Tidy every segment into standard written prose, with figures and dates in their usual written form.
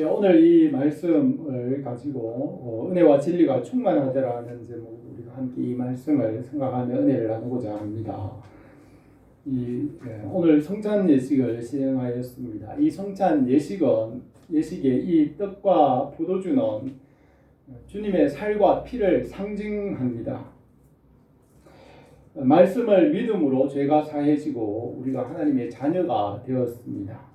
오늘 이 말씀을 가지고 은혜와 진리가 충만하더라는 제목 우리가 함께 이 말씀을 생각하며 은혜를 나누고자 합니다. 오늘 성찬 예식을 시행하였습니다. 이 성찬 예식의 이 떡과 포도주는 주님의 살과 피를 상징합니다. 말씀을 믿음으로 죄가 사해지고 우리가 하나님의 자녀가 되었습니다.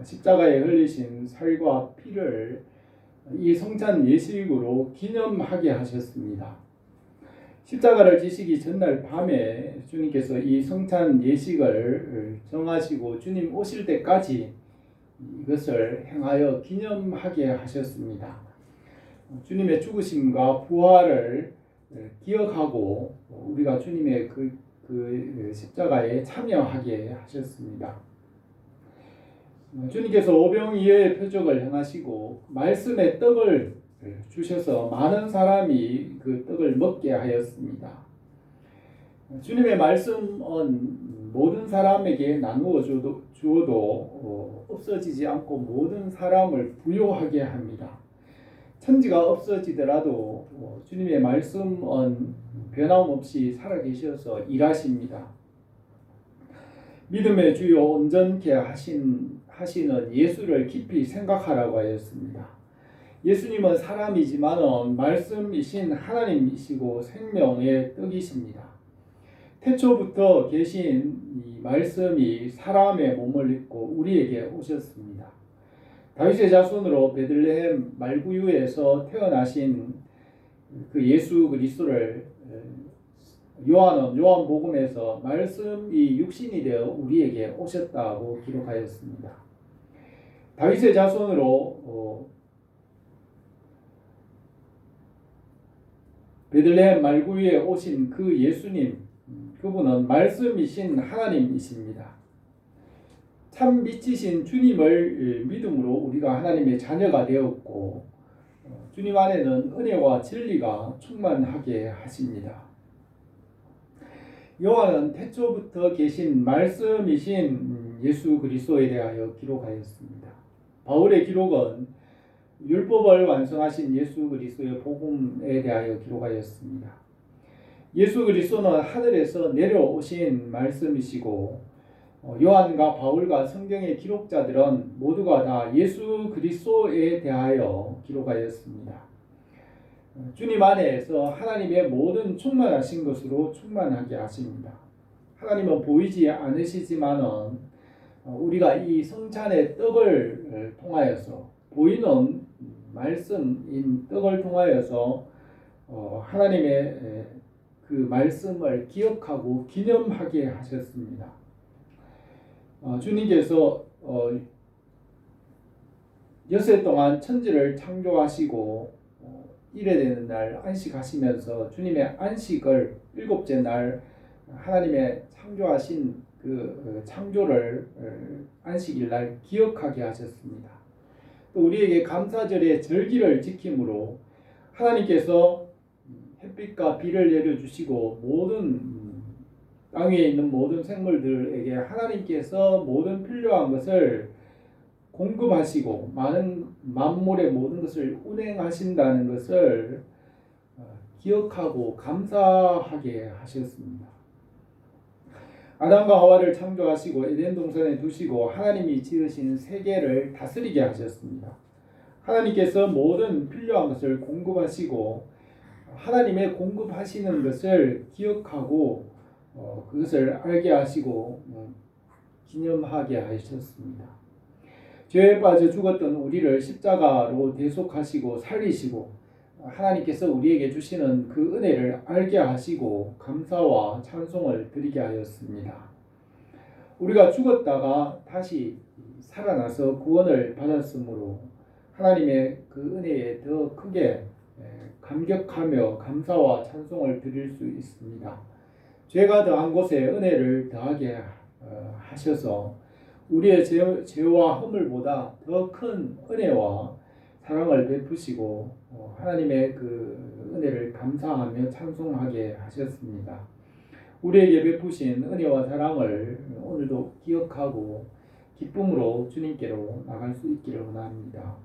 십자가에 흘리신 살과 피를 이 성찬 예식으로 기념하게 하셨습니다. 십자가를 지시기 전날 밤에 주님께서 이 성찬 예식을 정하시고 주님 오실 때까지 이것을 행하여 기념하게 하셨습니다. 주님의 죽으심과 부활을 기억하고 우리가 주님의 그 십자가에 참여하게 하셨습니다. 주님께서 오병이어의 표적을 행하시고 말씀의 떡을 주셔서 많은 사람이 그 떡을 먹게 하였습니다. 주님의 말씀은 모든 사람에게 나누어 주어도 없어지지 않고 모든 사람을 부요하게 합니다. 천지가 없어지더라도 주님의 말씀은 변함없이 살아계셔서 일하십니다. 믿음의 주요 온전케 하시는 예수를 깊이 생각하라고 하였습니다. 예수님은 사람이지만 말씀이신 하나님이시고 생명의 떡이십니다. 태초부터 계신 이 말씀이 사람의 몸을 입고 우리에게 오셨습니다. 다윗의 자손으로 베들레헴 말구유에서 태어나신 그 예수 그리스도를 요한은 요한복음에서 말씀이 육신이 되어 우리에게 오셨다고 기록하였습니다. 다윗의 자손으로 베들레헴 말구유에 오신 그 예수님, 그분은 말씀이신 하나님이십니다. 참 빛이신 주님을 믿음으로 우리가 하나님의 자녀가 되었고 주님 안에는 은혜와 진리가 충만하게 하십니다. 요한은 태초부터 계신 말씀이신 예수 그리스도에 대하여 기록하였습니다. 바울의 기록은 율법을 완성하신 예수 그리스도의 복음에 대하여 기록하였습니다. 예수 그리스도는 하늘에서 내려오신 말씀이시고 요한과 바울과 성경의 기록자들은 모두가 다 예수 그리스도에 대하여 기록하였습니다. 주님 안에서 하나님의 모든 충만하신 것으로 충만하게 하십니다. 하나님은 보이지 않으시지만은 우리가 이 성찬의 떡을 통하여서 보이는 말씀인 떡을 통하여서 하나님의 그 말씀을 기억하고 기념하게 하셨습니다. 주님께서 엿새 동안 천지를 창조하시고 이래 되는 날 안식하시면서 주님의 안식을 일곱째 날 하나님의 창조하신 그 창조를 안식일 날 기억하게 하셨습니다. 또 우리에게 감사절의 절기를 지킴으로 하나님께서 햇빛과 비를 내려주시고 모든 땅 위에 있는 모든 생물들에게 하나님께서 모든 필요한 것을 공급하시고 많은 만물의 모든 것을 운행하신다는 것을 기억하고 감사하게 하셨습니다. 아담과 하와를 창조하시고 에덴 동산에 두시고 하나님이 지으신 세계를 다스리게 하셨습니다. 하나님께서 모든 필요한 것을 공급하시고 하나님의 공급하시는 것을 기억하고 그것을 알게 하시고 기념하게 하셨습니다. 죄에 빠져 죽었던 우리를 십자가로 대속하시고 살리시고 하나님께서 우리에게 주시는 그 은혜를 알게 하시고 감사와 찬송을 드리게 하였습니다. 우리가 죽었다가 다시 살아나서 구원을 받았으므로 하나님의 그 은혜에 더 크게 감격하며 감사와 찬송을 드릴 수 있습니다. 죄가 더한 곳에 은혜를 더하게 하셔서 우리의 죄와 허물보다 더 큰 은혜와 사랑을 베푸시고 하나님의 그 은혜를 감사하며 찬송하게 하셨습니다. 우리에게 베푸신 은혜와 사랑을 오늘도 기억하고 기쁨으로 주님께로 나갈 수 있기를 원합니다.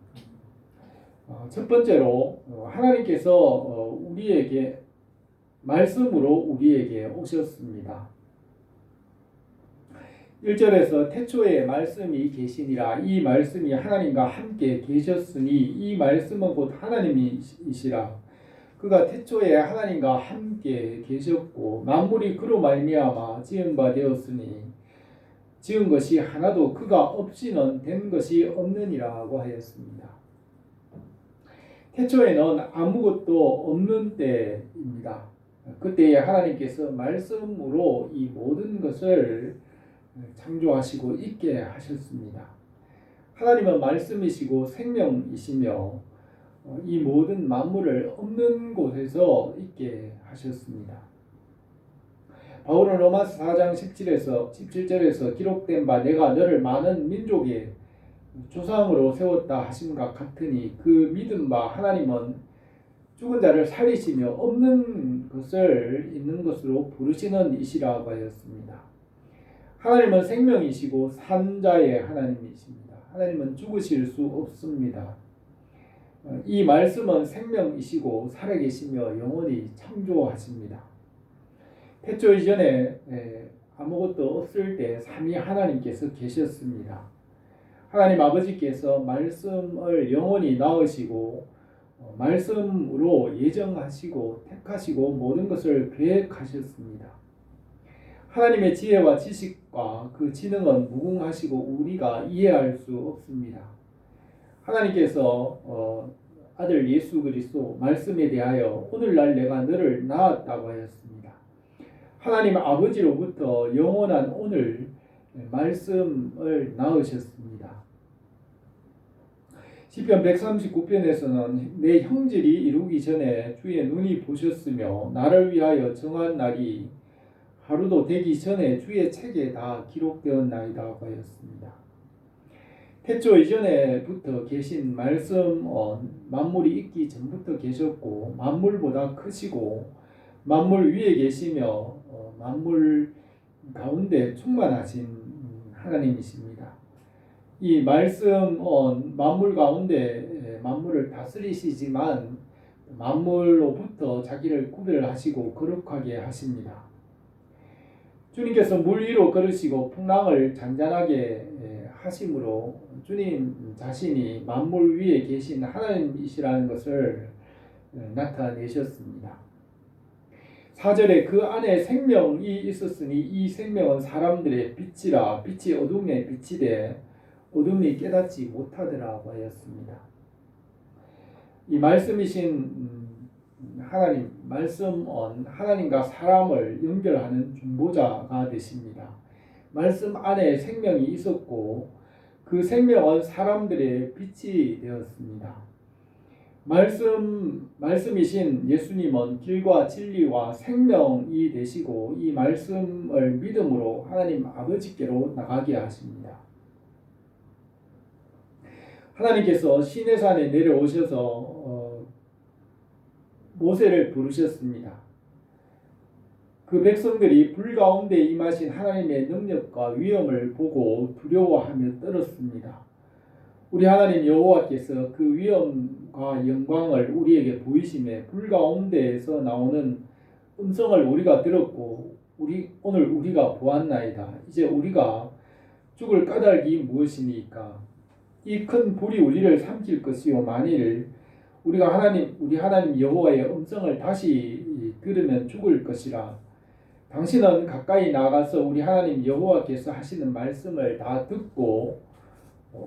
첫 번째로 하나님께서 우리에게 말씀으로 우리에게 오셨습니다. 1절에서 태초에 말씀이 계시니라. 이 말씀이 하나님과 함께 계셨으니 이 말씀은 곧 하나님이시라. 그가 태초에 하나님과 함께 계셨고 만물이 그로 말미암아 지은 바 되었으니 지은 것이 하나도 그가 없이는 된 것이 없느니라고 하였습니다. 태초에는 아무것도 없는 때입니다. 그때에 하나님께서 말씀으로 이 모든 것을 창조하시고 있게 하셨습니다. 하나님은 말씀이시고 생명이시며 이 모든 만물을 없는 곳에서 있게 하셨습니다. 바울은 로마서 4장 17절에서 기록된 바 내가 너를 많은 민족의 조상으로 세웠다 하심과 같으니 그 믿은 바 하나님은 죽은 자를 살리시며 없는 것을 있는 것으로 부르시는 이시라고 하였습니다. 하나님은 생명이시고 산자의 하나님이십니다. 하나님은 죽으실 수 없습니다. 이 말씀은 생명이시고 살아계시며 영원히 창조하십니다. 태초 이전에 아무것도 없을 때 삼위 하나님께서 계셨습니다. 하나님 아버지께서 말씀을 영원히 낳으시고 말씀으로 예정하시고 택하시고 모든 것을 계획하셨습니다. 하나님의 지혜와 지식과 그 지능은 무궁하시고 우리가 이해할 수 없습니다. 하나님께서 아들 예수 그리스도 말씀에 대하여 오늘날 내가 너를 낳았다고 하였습니다. 하나님 아버지로부터 영원한 오늘 말씀을 낳으셨습니다. 시편 139편에서는 내 형질이 이루기 전에 주의 눈이 보셨으며 나를 위하여 정한 날이 하루도 되기 전에 주의 책에 다 기록되었나이다 하였습니다. 태초 이전에부터 계신 말씀은 만물이 있기 전부터 계셨고 만물보다 크시고 만물 위에 계시며 만물 가운데 충만하신 하나님이십니다. 이 말씀은 만물 가운데 만물을 다스리시지만 만물로부터 자기를 구별하시고 거룩하게 하십니다. 주님께서 물 위로 걸으시고 풍랑을 잔잔하게 하심으로 주님 자신이 만물 위에 계신 하나님이시라는 것을 나타내셨습니다. 4절에 그 안에 생명이 있었으니 이 생명은 사람들의 빛이라. 빛이 어둠에 비치되 어둠이 깨닫지 못하더라고 하였습니다. 이 말씀이신 하나님, 말씀은 하나님과 사람을 연결하는 중보자가 되십니다. 말씀 안에 생명이 있었고 그 생명은 사람들의 빛이 되었습니다. 말씀이신 예수님은 길과 진리와 생명이 되시고 이 말씀을 믿음으로 하나님 아버지께로 나가게 하십니다. 하나님께서 시내산에 내려오셔서 모세를 부르셨습니다. 그 백성들이 불 가운데 임하신 하나님의 능력과 위엄을 보고 두려워하며 떨었습니다. 우리 하나님 여호와께서 그 위엄과 영광을 우리에게 보이심에 불 가운데에서 나오는 음성을 우리가 들었고 오늘 우리가 보았나이다. 이제 우리가 죽을 까닭이 무엇이니까? 이 큰 불이 우리를 삼킬 것이요 만일 우리 하나님 여호와의 음성을 다시 들으면 죽을 것이라. 당신은 가까이 나가서 우리 하나님 여호와께서 하시는 말씀을 다 듣고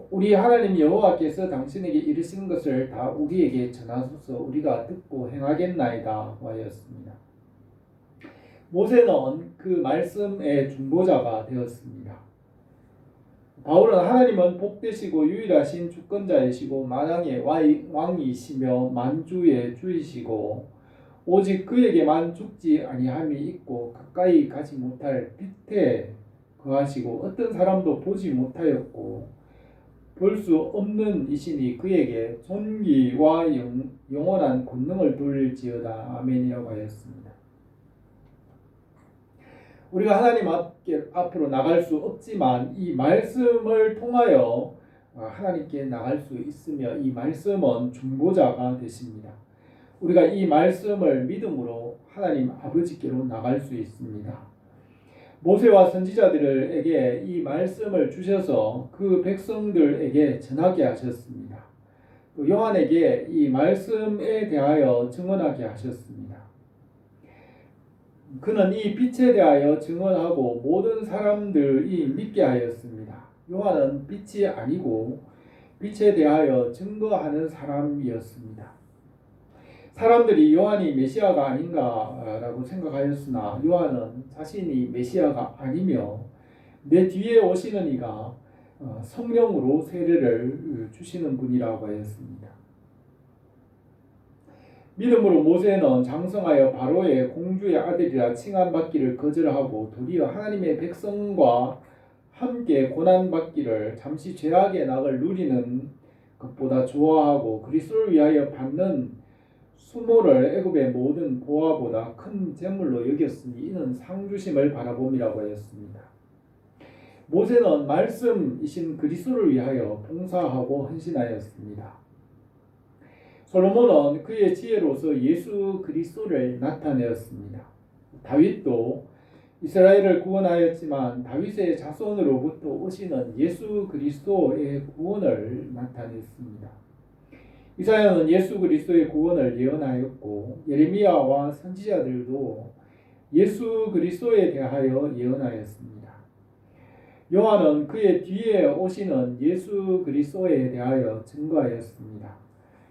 우리 하나님 여호와께서 당신에게 이르시는 것을 다 우리에게 전하소서. 우리가 듣고 행하겠나이다 하였습니다. 모세는 그 말씀의 중보자가 되었습니다. 바울은 하나님은 복되시고 유일하신 주권자이시고 만왕의 왕이시며 만주의 주이시고 오직 그에게만 죽지 아니함이 있고 가까이 가지 못할 빛에 거하시고 어떤 사람도 보지 못하였고 볼 수 없는 이시니 그에게 존귀와 영원한 권능을 돌릴지어다. 아멘이라고 하였습니다. 우리가 하나님 앞으로 나갈 수 없지만 이 말씀을 통하여 하나님께 나갈 수 있으며 이 말씀은 중보자가 되십니다. 우리가 이 말씀을 믿음으로 하나님 아버지께로 나갈 수 있습니다. 모세와 선지자들에게 이 말씀을 주셔서 그 백성들에게 전하게 하셨습니다. 또 요한에게 이 말씀에 대하여 증언하게 하셨습니다. 그는 이 빛에 대하여 증언하고 모든 사람들이 믿게 하였습니다. 요한은 빛이 아니고 빛에 대하여 증거하는 사람이었습니다. 사람들이 요한이 메시아가 아닌가라고 생각하였으나 요한은 자신이 메시아가 아니며 내 뒤에 오시는 이가 성령으로 세례를 주시는 분이라고 하였습니다. 믿음으로 모세는 장성하여 바로의 공주의 아들이라 칭함받기를 거절하고 도리어 하나님의 백성과 함께 고난받기를 잠시 죄악의 낙을 누리는 것보다 좋아하고 그리스도를 위하여 받는 수모를 애굽의 모든 보화보다 큰 재물로 여겼으니 이는 상주심을 바라봄이라고 하였습니다. 모세는 말씀이신 그리스도를 위하여 봉사하고 헌신하였습니다. 솔로몬은 그의 지혜로서 예수 그리스도를 나타내었습니다. 다윗도 이스라엘을 구원하였지만 다윗의 자손으로부터 오시는 예수 그리스도의 구원을 나타냈습니다. 이사야는 예수 그리스도의 구원을 예언하였고 예레미야와 선지자들도 예수 그리스도에 대하여 예언하였습니다. 요한은 그의 뒤에 오시는 예수 그리스도에 대하여 증거하였습니다.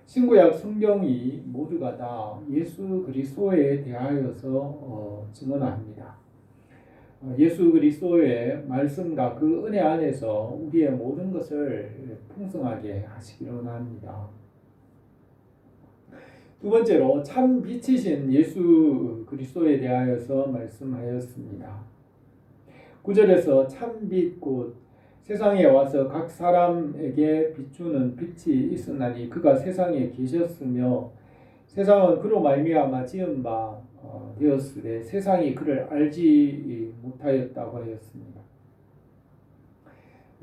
신구약 성경이 모두가 다 예수 그리스도에 대하여서 증언합니다. 예수 그리스도의 말씀과 그 은혜 안에서 우리의 모든 것을 풍성하게 하시기를 원합니다. 두 번째로 참 빛이신 예수 그리스도에 대하여서 말씀하였습니다. 9절에서 참빛 곧 세상에 와서 각 사람에게 비추는 빛이 있으나니 그가 세상에 계셨으며 세상은 그로 말미암아 지은 바 되었으되 세상이 그를 알지 못하였다고 하였습니다.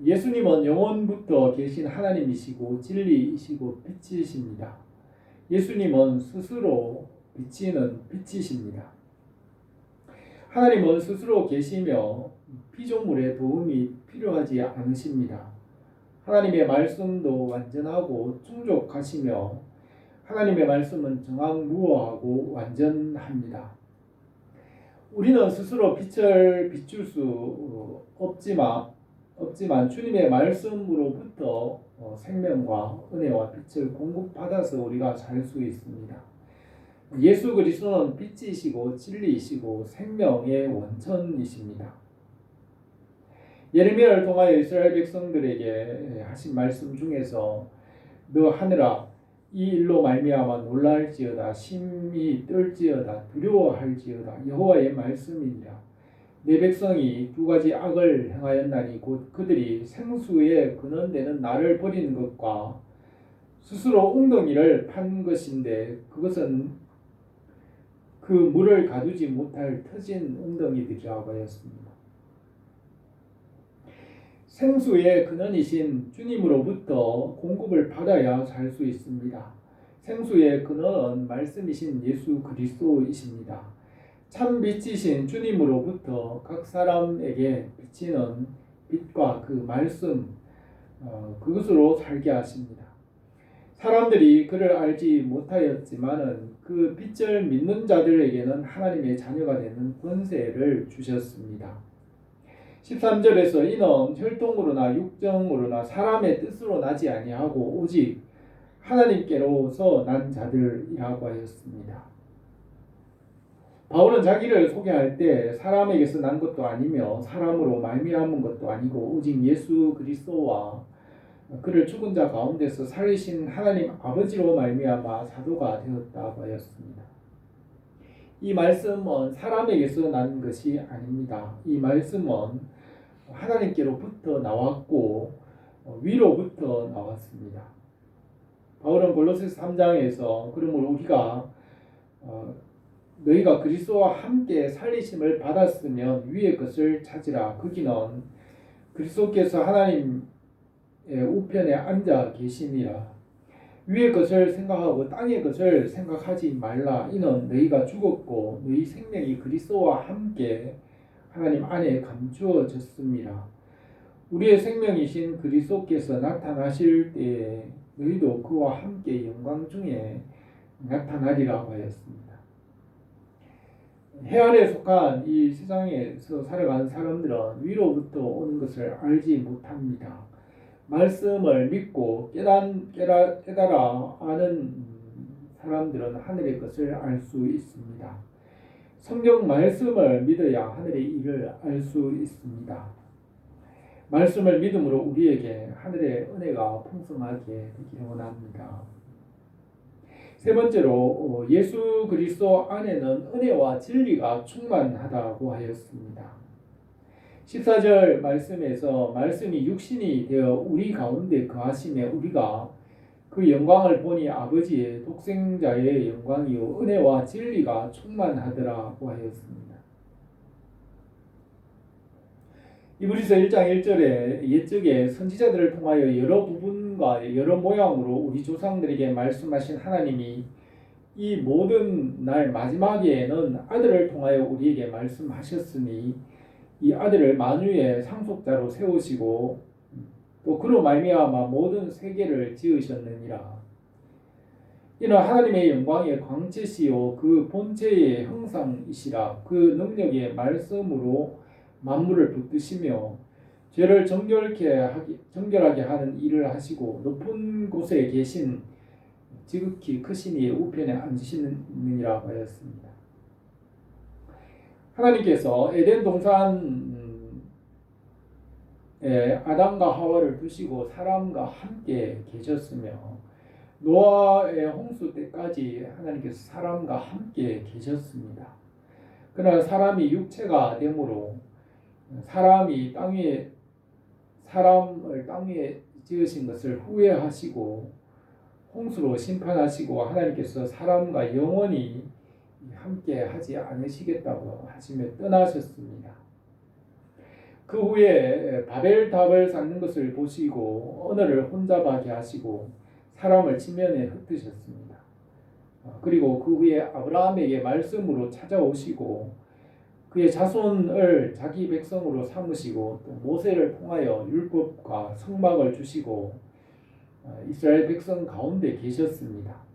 예수님은 영원부터 계신 하나님이시고 진리이시고 빛이십니다. 예수님은 스스로 비치는 빛이십니다. 하나님은 스스로 계시며 피조물의 도움이 필요하지 않으십니다. 하나님의 말씀도 완전하고 충족하시며 하나님의 말씀은 정확무어하고 완전합니다. 우리는 스스로 빛을 비출 수 없지만 주님의 말씀으로부터 생명과 은혜와 빛을 공급받아서 우리가 살 수 있습니다. 예수 그리스도는 빛이시고 진리이시고 생명의 원천이십니다. 예레미야를 통하여 이스라엘 백성들에게 하신 말씀 중에서 너 하늘아 이 일로 말미암아 놀랄지어다 심히 떨지어다 두려워할지어다 여호와의 말씀이니라. 내 백성이 두 가지 악을 행하였나니 곧 그들이 생수에 근원되는 나를 버리는 것과 스스로 웅덩이를 판 것인데 그것은 그 물을 가두지 못할 터진 웅덩이들이라고 하였습니다. 생수의 근원이신 주님으로부터 공급을 받아야 살 수 있습니다. 생수의 근원은 말씀이신 예수 그리스도이십니다. 참 빛이신 주님으로부터 각 사람에게 비치는 빛과 그 말씀 그것으로 살게 하십니다. 사람들이 그를 알지 못하였지만은 그 빛을 믿는 자들에게는 하나님의 자녀가 되는 권세를 주셨습니다. 13절에서 이는 혈통으로나 육정으로나 사람의 뜻으로 나지 아니하고 오직 하나님께로서 난 자들이라고 하였습니다. 바울은 자기를 소개할 때 사람에게서 난 것도 아니며 사람으로 말미암은 것도 아니고 오직 예수 그리스도와 그를 죽은 자 가운데서 살리신 하나님 아버지로 말미암아 사도가 되었다고 하였습니다. 이 말씀은 사람에게서 난 것이 아닙니다. 이 말씀은 하나님께로부터 나왔고 위로부터 나왔습니다. 바울은 골로새서 3장에서 그러므로 우리가 너희가 그리스도와 함께 살리심을 받았으면 위의 것을 찾으라. 거기는 그리스도께서 하나님의 우편에 앉아 계시니라. 위의 것을 생각하고 땅의 것을 생각하지 말라. 이는 너희가 죽었고 너희 생명이 그리스도와 함께 하나님 안에 감추어졌습니다. 우리의 생명이신 그리스도께서 나타나실 때에 너희도 그와 함께 영광 중에 나타나리라고 하였습니다. 해 아래 속한 이 세상에서 살아가는 사람들은 위로부터 오는 것을 알지 못합니다. 말씀을 믿고 깨달아 아는 사람들은 하늘의 것을 알 수 있습니다. 성경 말씀을 믿어야 하늘의 일을 알 수 있습니다. 말씀을 믿음으로 우리에게 하늘의 은혜가 풍성하게 되기를 원합니다. 세 번째로 예수 그리스도 안에는 은혜와 진리가 충만하다고 하였습니다. 14절 말씀에서 말씀이 육신이 되어 우리 가운데 거하심에 우리가 그 영광을 보니 아버지의 독생자의 영광이요 은혜와 진리가 충만하더라고 하였습니다. 이브리서 1장 1절에 옛적에 선지자들을 통하여 여러 부분과 여러 모양으로 우리 조상들에게 말씀하신 하나님이 이 모든 날 마지막에는 아들을 통하여 우리에게 말씀하셨으니 이 아들을 만유의 상속자로 세우시고 또 그로 말미암아 모든 세계를 지으셨느니라. 이는 하나님의 영광의 광채시요 그 본체의 형상이시라. 그 능력의 말씀으로 만물을 붙드시며 죄를 정결하게 하는 일을 하시고 높은 곳에 계신 지극히 크신 이의 우편에 앉으시느니라 하였습니다. 하나님께서 에덴 동산에 아담과 하와를 두시고 사람과 함께 계셨으며 노아의 홍수 때까지 하나님께서 사람과 함께 계셨습니다. 그러나 사람이 육체가 되므로 사람을 땅 위에 지으신 것을 후회하시고 홍수로 심판하시고 하나님께서 사람과 영원히 함께 하지 않으시겠다고 하시며 떠나셨습니다. 그 후에 바벨탑을 쌓는 것을 보시고 언어를 혼잡하게 하시고 사람을 지면에 흩으셨습니다. 그리고 그 후에 아브라함에게 말씀으로 찾아오시고 그의 자손을 자기 백성으로 삼으시고 또 모세를 통하여 율법과 성막을 주시고 이스라엘 백성 가운데 계셨습니다.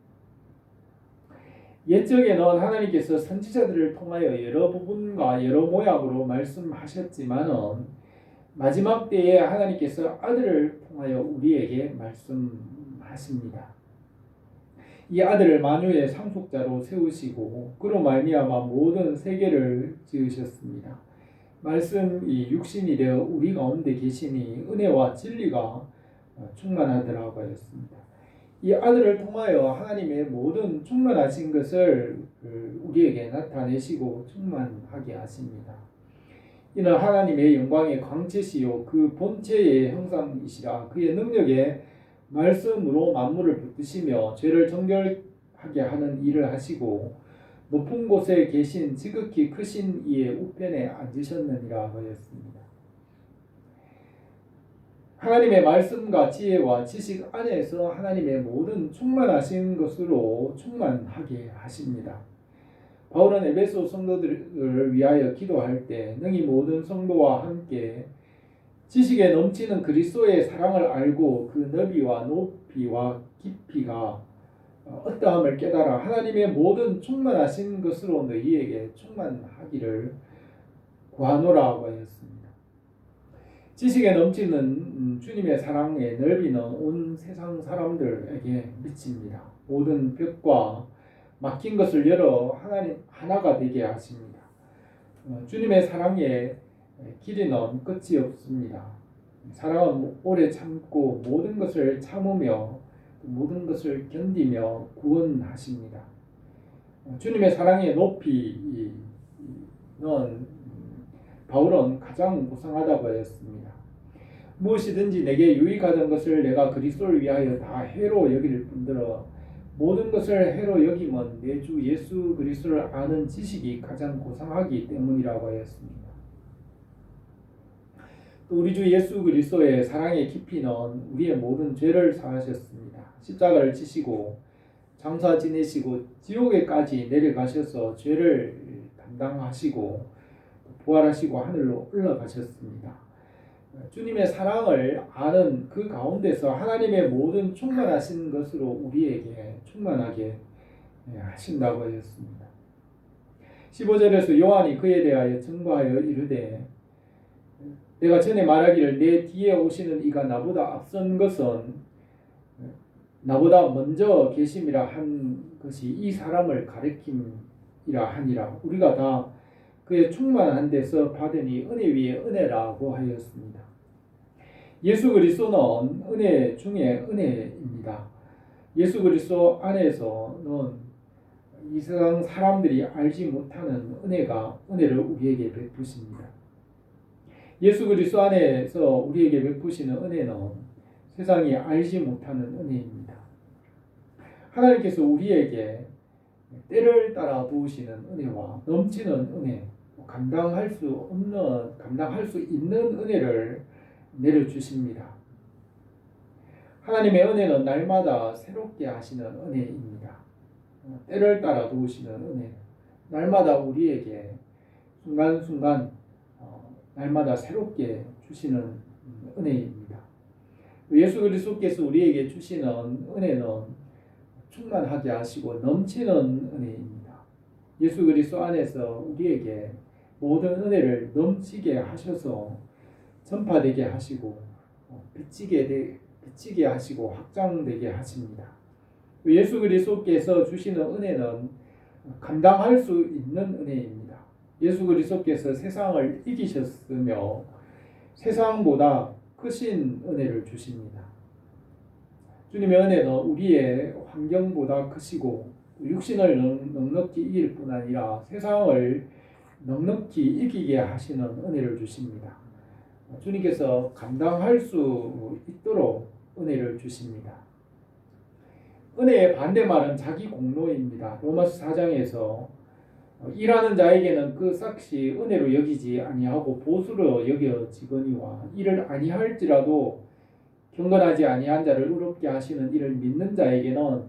옛적에는 하나님께서 선지자들을 통하여 여러 부분과 여러 모양으로 말씀하셨지만은 마지막 때에 하나님께서 아들을 통하여 우리에게 말씀하십니다. 이 아들을 만유의 상속자로 세우시고 그로 말미암아 모든 세계를 지으셨습니다. 말씀이 육신이 되어 우리 가운데 계시니 은혜와 진리가 충만하더라고 하였습니다. 이 아들을 통하여 하나님의 모든 충만하신 것을 우리에게 나타내시고 충만하게 하십니다. 이는 하나님의 영광의 광채시요 그 본체의 형상이시라. 그의 능력의 말씀으로 만물을 붙드시며 죄를 정결하게 하는 일을 하시고 높은 곳에 계신 지극히 크신 이의 우편에 앉으셨느니라 하였습니다. 하나님의 말씀과 지혜와 지식 안에서 하나님의 모든 충만하신 것으로 충만하게 하십니다. 바울은 에베소 성도들을 위하여 기도할 때 능히 모든 성도와 함께 지식에 넘치는 그리스도의 사랑을 알고 그 너비와 높이와 깊이가 어떠함을 깨달아 하나님의 모든 충만하신 것으로 너희에게 충만하기를 구하노라고 하였습니다. 지식에 넘치는 주님의 사랑의 넓이는 온 세상 사람들에게 미칩니다. 모든 벽과 막힌 것을 열어 하나님 하나가 되게 하십니다. 주님의 사랑의 길이는 끝이 없습니다. 사랑은 오래 참고 모든 것을 참으며 모든 것을 견디며 구원하십니다. 주님의 사랑의 높이는 바울은 가장 고상하다고 하였습니다. 무엇이든지 내게 유익하던 것을 내가 그리스도를 위하여 다 해로 여길 뿐더러 모든 것을 해로 여김은 내 주 예수 그리스도를 아는 지식이 가장 고상하기 때문이라고 하였습니다. 또 우리 주 예수 그리스도의 사랑의 깊이는 우리의 모든 죄를 사하셨습니다. 십자가를 지시고 장사 지내시고 지옥에까지 내려가셔서 죄를 담당하시고 부활하시고 하늘로 올라가셨습니다. 주님의 사랑을 아는 그 가운데서 하나님의 모든 충만하신 것으로 우리에게 충만하게 하신다고 하였습니다. 15절에서 요한이 그에 대하여 증거하여 이르되 내가 전에 말하기를 내 뒤에 오시는 이가 나보다 앞선 것은 나보다 먼저 계심이라 한 것이 이 사람을 가리킴이라 하니라. 우리가 다 그의 충만한 데서 받으니 은혜 위에 은혜라고 하였습니다. 예수 그리스도는 은혜 중에 은혜입니다. 예수 그리스도 안에서는 이 세상 사람들이 알지 못하는 은혜를 우리에게 베푸십니다. 예수 그리스도 안에서 우리에게 베푸시는 은혜는 세상이 알지 못하는 은혜입니다. 하나님께서 우리에게 때를 따라 부으시는 은혜와 넘치는 은혜, 감당할 수 있는 은혜를 내려주십니다. 하나님의 은혜는 날마다 새롭게 하시는 은혜입니다. 때를 따라 도우시는 은혜, 날마다 우리에게 순간순간 날마다 새롭게 주시는 은혜입니다. 예수 그리스도께서 우리에게 주시는 은혜는 충만하게 하시고 넘치는 은혜입니다. 예수 그리스도 안에서 우리에게 모든 은혜를 넘치게 하셔서 전파되게 하시고 비치게 하시고 확장되게 하십니다. 예수 그리스도께서 주시는 은혜는 감당할 수 있는 은혜입니다. 예수 그리스도께서 세상을 이기셨으며 세상보다 크신 은혜를 주십니다. 주님의 은혜는 우리의 환경보다 크시고 육신을 넉넉히 이길 뿐 아니라 세상을 넉넉히 이기게 하시는 은혜를 주십니다. 주님께서 감당할 수 있도록 은혜를 주십니다. 은혜의 반대말은 자기 공로입니다. 로마서 4장에서 일하는 자에게는 그 삭시 은혜로 여기지 아니하고 보수로 여겨지거니와 이를 아니할지라도 경건하지 아니한 자를 의롭게 하시는 이를 믿는 자에게는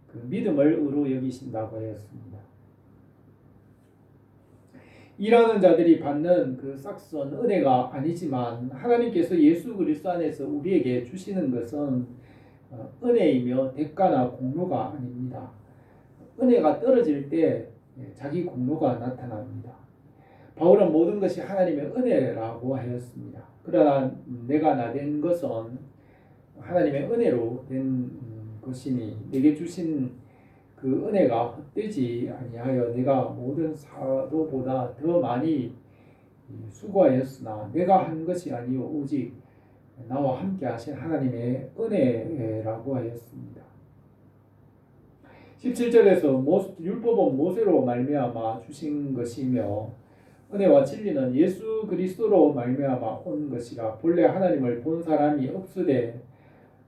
그 믿음을 의로 여기신다고 하였습니다. 일하는 자들이 받는 그 삭선 은혜가 아니지만 하나님께서 예수 그리스도 안에서 우리에게 주시는 것은 은혜이며 대가나 공로가 아닙니다. 은혜가 떨어질 때 자기 공로가 나타납니다. 바울은 모든 것이 하나님의 은혜라고 하였습니다. 그러나 내가 나된 것은 하나님의 은혜로 된 것이니 내게 주신 그 은혜가 헛되지 아니하여 내가 모든 사도보다 더 많이 수고하였으나 내가 한 것이 아니요 오직 나와 함께 하신 하나님의 은혜라고 하였습니다. 17절에서 율법은 모세로 말미암아 주신 것이며 은혜와 진리는 예수 그리스도로 말미암아 온 것이라. 본래 하나님을 본 사람이 없으되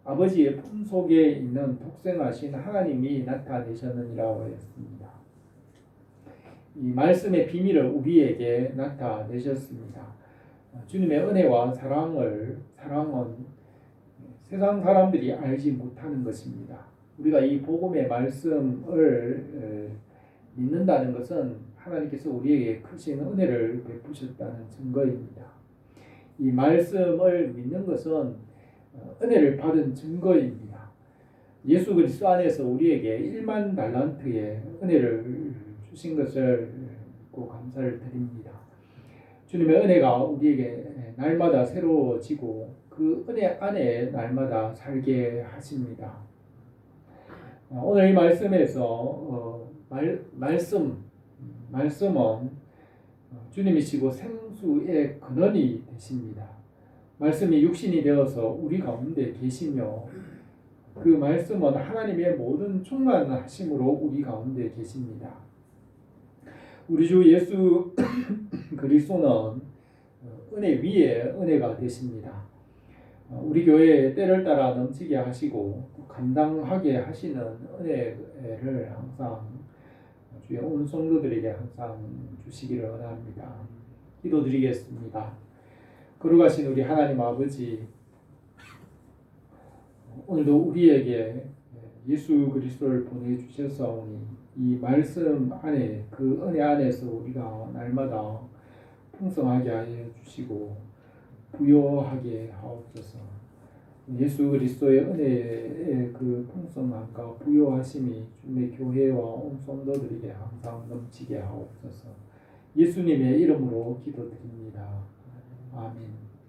아버지의 품속에 있는 독생하신 하나님이 나타내셨느니라고 했습니다. 이 말씀의 비밀을 우리에게 나타내셨습니다. 주님의 은혜와 사랑은 세상 사람들이 알지 못하는 것입니다. 우리가 이 복음의 말씀을 믿는다는 것은 하나님께서 우리에게 크신 은혜를 베푸셨다는 증거입니다. 이 말씀을 믿는 것은 은혜를 받은 증거입니다. 예수 그리스도 안에서 우리에게 1만 달란트의 은혜를 주신 것을 꼭 감사를 드립니다. 주님의 은혜가 우리에게 날마다 새로워지고 그 은혜 안에 날마다 살게 하십니다. 오늘 이 말씀에서 말씀은 주님이시고 생수의 근원이 되십니다. 말씀이 육신이 되어서 우리 가운데 계시며 그 말씀은 하나님의 모든 충만하심으로 우리 가운데 계십니다. 우리 주 예수 그리스도는 은혜 위에 은혜가 되십니다. 우리 교회에 때를 따라 넘치게 하시고 감당하게 하시는 은혜를 항상 주의 온 성도들에게 항상 주시기를 원합니다. 기도드리겠습니다. 거룩하신 우리 하나님 아버지, 오늘도 우리에게 예수 그리스도를 보내주셨사오니 이 말씀 안에 그 은혜 안에서 우리가 날마다 풍성하게 하여 주시고 부요하게 하옵소서. 예수 그리스도의 은혜의 그 풍성함과 부요하심이 주님의 교회와 온 성도들에게 항상 넘치게 하옵소서. 예수님의 이름으로 기도드립니다. 아멘.